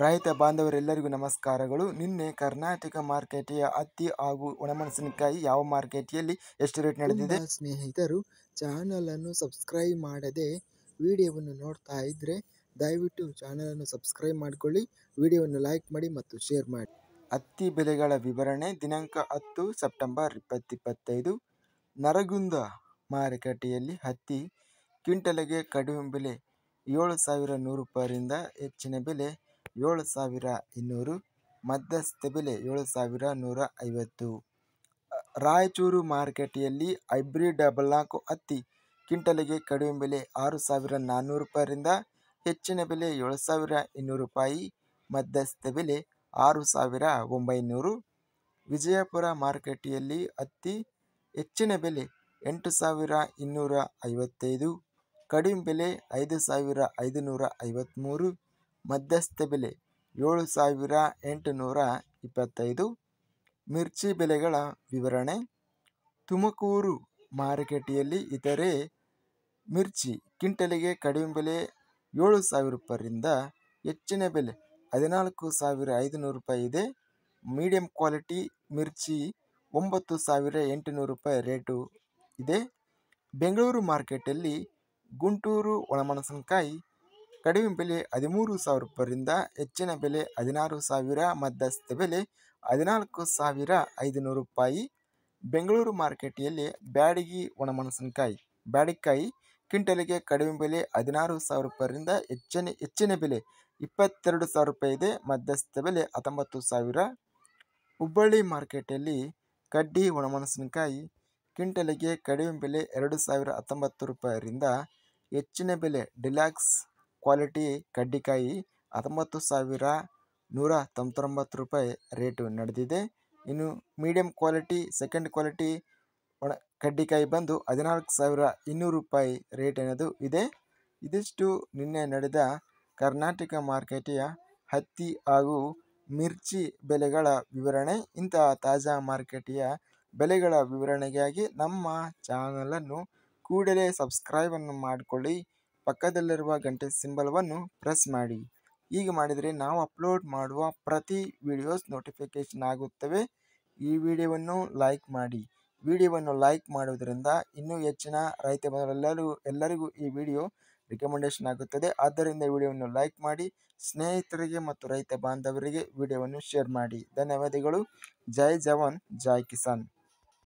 ರೈತ ಬಾಂಧವರೆಲ್ಲರಿಗೂ ನಮಸ್ಕಾರಗಳು. ನಿನ್ನೆ ಕರ್ನಾಟಕ ಮಾರುಕಟ್ಟೆಯ ಹತ್ತಿ ಹಾಗೂ ಒಣಮೆಣಸಿನಕಾಯಿ ಯಾವ ಮಾರುಕಟ್ಟೆಯಲ್ಲಿ ಎಷ್ಟು ರೇಟ್ ನಡೆದಿದೆ? ಸ್ನೇಹಿತರು ಚಾನಲನ್ನು ಸಬ್ಸ್ಕ್ರೈಬ್ ಮಾಡದೆ ವಿಡಿಯೋವನ್ನು ನೋಡ್ತಾ ಇದ್ರೆ ದಯವಿಟ್ಟು ಚಾನಲನ್ನು ಸಬ್ಸ್ಕ್ರೈಬ್ ಮಾಡಿಕೊಳ್ಳಿ, ವಿಡಿಯೋವನ್ನು ಲೈಕ್ ಮಾಡಿ ಮತ್ತು ಶೇರ್ ಮಾಡಿ. ಹತ್ತಿ ಬೆಲೆಗಳ ವಿವರಣೆ ದಿನಾಂಕ 10 ಸೆಪ್ಟೆಂಬರ್ 2025. ನರಗುಂದ ಮಾರುಕಟ್ಟೆಯಲ್ಲಿ ಹತ್ತಿ ಕ್ವಿಂಟಲಿಗೆ ಕಡಿಮೆ ಬೆಲೆ 7,100 ರೂಪಾಯಿಯಿಂದ ಹೆಚ್ಚಿನ ಬೆಲೆ 7,200, ಮಧ್ಯಸ್ಥ ಬೆಲೆ 7,150. ರಾಯಚೂರು ಮಾರುಕಟ್ಟೆಯಲ್ಲಿ ಹೈಬ್ರಿಡ್ 44 ಹತ್ತಿ ಕ್ವಿಂಟಲಿಗೆ ಕಡಿಮೆ ಬೆಲೆ 6,400 ರೂಪಾಯಿಯಿಂದ ಹೆಚ್ಚಿನ ಬೆಲೆ 7,200 ರೂಪಾಯಿ, ಮಧ್ಯಸ್ಥ ಬೆಲೆ 6,900. ವಿಜಯಪುರ ಮಾರುಕಟ್ಟೆಯಲ್ಲಿ ಹತ್ತಿ ಹೆಚ್ಚಿನ ಬೆಲೆ 8,255, ಕಡಿಮೆ ಬೆಲೆ 5,553, ಮಧ್ಯಸ್ಥ ಬೆಲೆ 7,825. ಮಿರ್ಚಿ ಬೆಲೆಗಳ ವಿವರಣೆ. ತುಮಕೂರು ಮಾರುಕಟ್ಟೆಯಲ್ಲಿ ಇತರೆ ಮಿರ್ಚಿ ಕ್ವಿಂಟಲಿಗೆ ಕಡಿಮೆ ಬೆಲೆ 7,000 ರೂಪಾಯಿಯಿಂದ ಹೆಚ್ಚಿನ ಬೆಲೆ 14,500 ರೂಪಾಯಿ ಇದೆ. ಮೀಡಿಯಂ ಕ್ವಾಲಿಟಿ ಮಿರ್ಚಿ 9,800 ರೂಪಾಯಿ ರೇಟು ಇದೆ. ಬೆಂಗಳೂರು ಮಾರ್ಕೆಟಲ್ಲಿ ಗುಂಟೂರು ಒಣಮೆಣಸಿನಕಾಯಿ ಕಡಿಮೆ ಬೆಲೆ 13,000 ರೂಪಾಯಿಯಿಂದ ಹೆಚ್ಚಿನ ಬೆಲೆ 16,000, ಮಧ್ಯಸ್ಥ ಬೆಲೆ 14,500 ರೂಪಾಯಿ. ಬೆಂಗಳೂರು ಮಾರ್ಕೆಟಲ್ಲಿ ಬ್ಯಾಡಗಿ ಒಣಮೆಣಸಿನಕಾಯಿ ಕ್ವಿಂಟಲಿಗೆ ಕಡಿಮೆ ಬೆಲೆ 16,000 ರೂಪಾಯಿಯಿಂದ ಹೆಚ್ಚಿನ ಬೆಲೆ 22,000 ರೂಪಾಯಿ ಇದೆ, ಮಧ್ಯಸ್ಥ ಬೆಲೆ 19,000. ಹುಬ್ಬಳ್ಳಿ ಮಾರ್ಕೆಟಲ್ಲಿ ಕಡ್ಡಿ ಒಣಮೆಣಸಿನಕಾಯಿ ಕ್ವಿಂಟಲಿಗೆ ಕಡಿಮೆ ಬೆಲೆ 2,019 ರೂಪಾಯಿರಿಂದ ಹೆಚ್ಚಿನ ಬೆಲೆ ಡಿಲಕ್ಸ್ ಕ್ವಾಲಿಟಿ ಕಡ್ಡಿಕಾಯಿ 19,199 ರೂಪಾಯಿ ರೇಟು ನಡೆದಿದೆ. ಇನ್ನು ಮೀಡಿಯಂ ಕ್ವಾಲಿಟಿ ಸೆಕೆಂಡ್ ಕ್ವಾಲಿಟಿ ಕಡ್ಡಿಕಾಯಿ ಬಂದು 14,200 ರೂಪಾಯಿ ರೇಟ್ ಅನ್ನೋದು ಇದೆ. ಇದಿಷ್ಟು ನಿನ್ನೆ ನಡೆದ ಕರ್ನಾಟಕ ಮಾರುಕಟ್ಟೆಯ ಹತ್ತಿ ಹಾಗೂ ಮಿರ್ಚಿ ಬೆಲೆಗಳ ವಿವರಣೆ. ಇಂತಹ ತಾಜಾ ಮಾರುಕಟ್ಟೆಯ ಬೆಲೆಗಳ ವಿವರಣೆಗಾಗಿ ನಮ್ಮ ಚಾನಲನ್ನು ಕೂಡಲೇ ಸಬ್ಸ್ಕ್ರೈಬನ್ನು ಮಾಡಿಕೊಳ್ಳಿ, ಪಕ್ಕದಲ್ಲಿರುವ ಗಂಟೆ ಸಿಂಬಲವನ್ನು ಪ್ರೆಸ್ ಮಾಡಿ. ಹೀಗೆ ಮಾಡಿದರೆ ನಾವು ಅಪ್ಲೋಡ್ ಮಾಡುವ ಪ್ರತಿ ವಿಡಿಯೋಸ್ ನೋಟಿಫಿಕೇಷನ್ ಆಗುತ್ತವೆ. ಈ ವಿಡಿಯೋವನ್ನು ಲೈಕ್ ಮಾಡಿ. ವಿಡಿಯೋವನ್ನು ಲೈಕ್ ಮಾಡುವುದರಿಂದ ಇನ್ನೂ ಹೆಚ್ಚಿನ ರೈತ ಎಲ್ಲರಿಗೂ ಈ ವಿಡಿಯೋ ರಿಕಮೆಂಡೇಶನ್ ಆಗುತ್ತದೆ. ಆದ್ದರಿಂದ ವಿಡಿಯೋವನ್ನು ಲೈಕ್ ಮಾಡಿ, ಸ್ನೇಹಿತರಿಗೆ ಮತ್ತು ರೈತ ಬಾಂಧವರಿಗೆ ವಿಡಿಯೋವನ್ನು ಶೇರ್ ಮಾಡಿ. ಧನ್ಯವಾದಗಳು. ಜೈ ಜವಾನ್ ಜೈ ಕಿಸಾನ್.